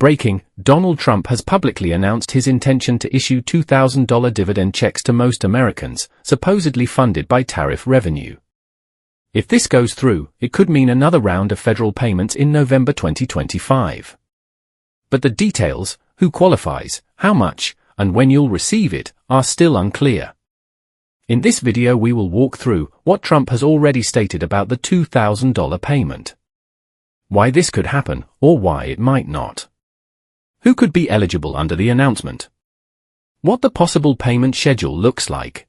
Breaking, Donald Trump has publicly announced his intention to issue $2,000 dividend checks to most Americans, supposedly funded by tariff revenue. If this goes through, it could mean another round of federal payments in November 2025. But the details, who qualifies, how much, and when you'll receive it, are still unclear. In this video we will walk through what Trump has already stated about the $2,000 payment, why this could happen, or why it might not, who could be eligible under the announcement, what the possible payment schedule looks like,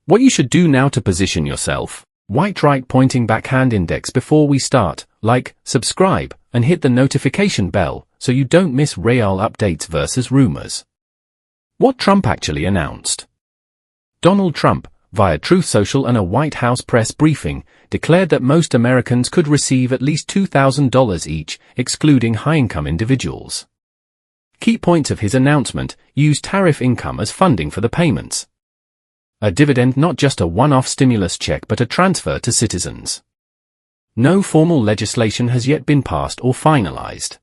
what you should do now to position yourself. White right pointing backhand index before we start, like, subscribe, and hit the notification bell so you don't miss real updates versus rumors. What Trump actually announced. Donald Trump, via Truth Social and a White House press briefing, declared that most Americans could receive at least $2,000 each, excluding high-income individuals. Key points of his announcement: use tariff income as funding for the payments. A dividend, not just a one-off stimulus check but a transfer to citizens. No formal legislation has yet been passed or finalized.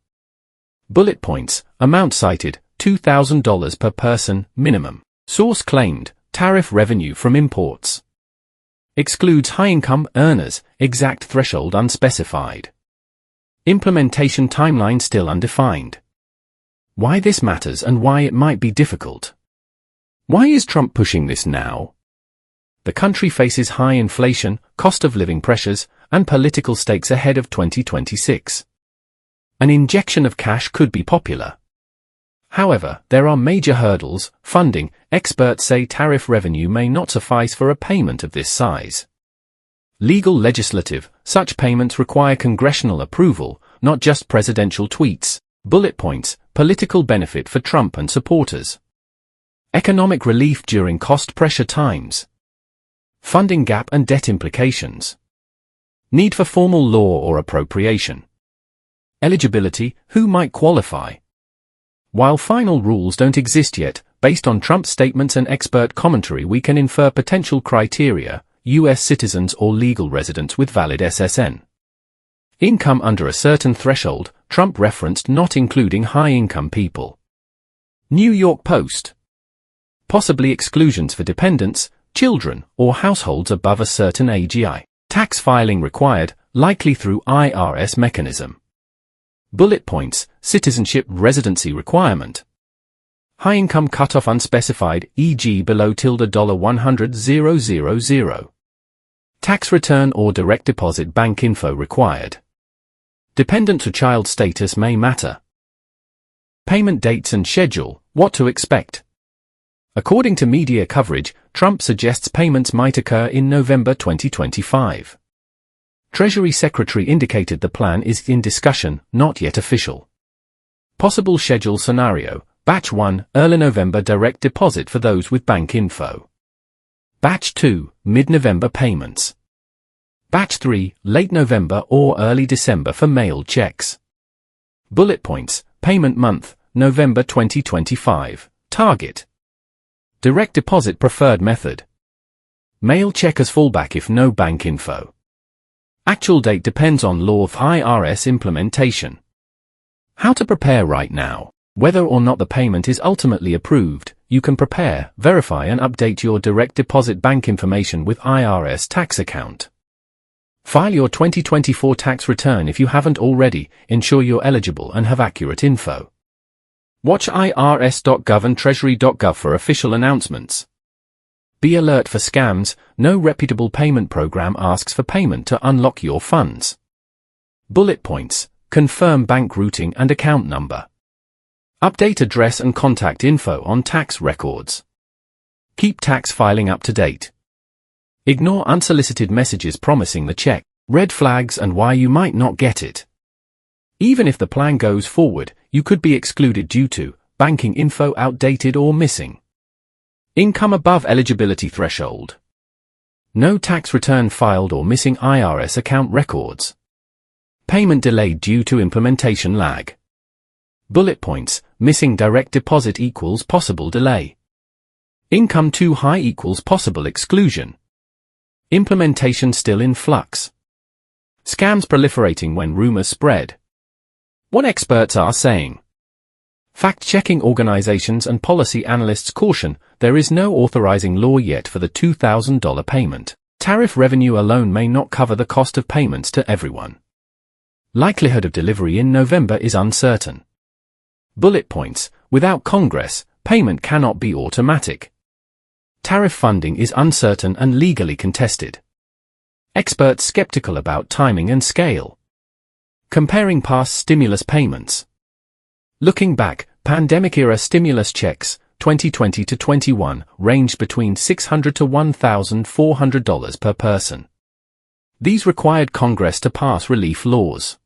Bullet points: amount cited, $2,000 per person, minimum. Source claimed, tariff revenue from imports. Excludes high-income earners, exact threshold unspecified. Implementation timeline still undefined. Why this matters and why it might be difficult. Why is Trump pushing this now? The country faces high inflation, cost of living pressures, and political stakes ahead of 2026. An injection of cash could be popular. However, there are major hurdles. Funding: experts say tariff revenue may not suffice for a payment of this size. Legal legislative: such payments require congressional approval, not just presidential tweets. Bullet points: political benefit for Trump and supporters. Economic relief during cost pressure times. Funding gap and debt implications. Need for formal law or appropriation. Eligibility: who might qualify? While final rules don't exist yet, based on Trump's statements and expert commentary we can infer potential criteria: U.S. citizens or legal residents with valid SSN. Income under a certain threshold: Trump referenced not including high-income people. New York Post. Possibly exclusions for dependents, children, or households above a certain AGI. Tax filing required, likely through IRS mechanism. Bullet points: citizenship residency requirement. High-income cutoff unspecified, e.g. below $100,000. Tax return or direct deposit bank info required. Dependent to child status may matter. Payment dates and schedule: what to expect. According to media coverage, Trump suggests payments might occur in November 2025. Treasury Secretary indicated the plan is in discussion, not yet official. Possible schedule scenario: Batch 1, early November direct deposit for those with bank info. Batch 2, mid-November payments. Batch 3, late November or early December for mailed checks. Bullet points: payment month, November 2025. Target: direct deposit preferred method. Mail check as fallback if no bank info. Actual date depends on law of IRS implementation. How to prepare right now. Whether or not the payment is ultimately approved, you can prepare, verify and update your direct deposit bank information with IRS tax account. File your 2024 tax return if you haven't already. Ensure you're eligible and have accurate info. Watch irs.gov and treasury.gov for official announcements. Be alert for scams. No reputable payment program asks for payment to unlock your funds. Bullet points: confirm bank routing and account number. Update address and contact info on tax records. Keep tax filing up to date. Ignore unsolicited messages promising the check. Red flags and why you might not get it. Even if the plan goes forward, you could be excluded due to banking info outdated or missing. Income above eligibility threshold. No tax return filed or missing IRS account records. Payment delayed due to implementation lag. Bullet points: missing direct deposit equals possible delay. Income too high equals possible exclusion. Implementation still in flux. Scams proliferating when rumors spread. What experts are saying. Fact-checking organizations and policy analysts caution there is no authorizing law yet for the $2,000 payment. Tariff revenue alone may not cover the cost of payments to everyone. Likelihood of delivery in November is uncertain. Bullet points: without Congress, payment cannot be automatic. Tariff funding is uncertain and legally contested. Experts skeptical about timing and scale. Comparing past stimulus payments. Looking back, pandemic-era stimulus checks, 2020 to 21, ranged between $600 to $1,400 per person. These required Congress to pass relief laws.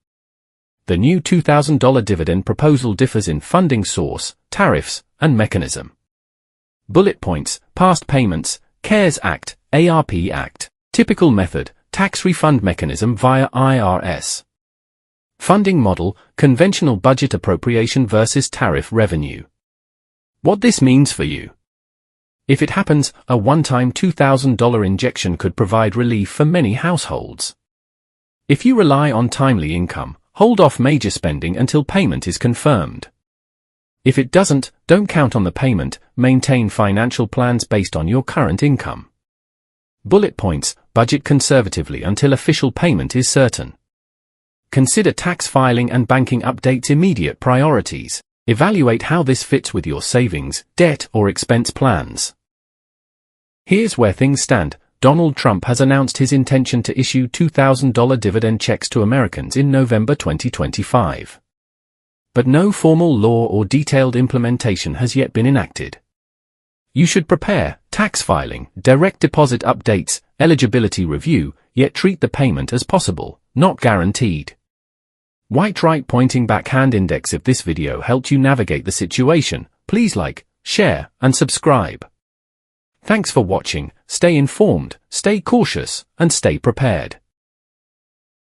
The new $2,000 dividend proposal differs in funding source, tariffs, and mechanism. Bullet points: past payments, CARES Act, ARP Act. Typical method, tax refund mechanism via IRS. Funding model, conventional budget appropriation versus tariff revenue. What this means for you. If it happens, a one-time $2,000 injection could provide relief for many households. If you rely on timely income, hold off major spending until payment is confirmed. If it doesn't, don't count on the payment, maintain financial plans based on your current income. Bullet points: budget conservatively until official payment is certain. Consider tax filing and banking updates immediate priorities. Evaluate how this fits with your savings, debt, or expense plans. Here's where things stand. Donald Trump has announced his intention to issue $2,000 dividend checks to Americans in November 2025. But no formal law or detailed implementation has yet been enacted. You should prepare tax filing, direct deposit updates, eligibility review, yet treat the payment as possible, not guaranteed. White right pointing backhand index. If this video helped you navigate the situation, please like, share, and subscribe. Thanks for watching. Stay informed, stay cautious, and stay prepared.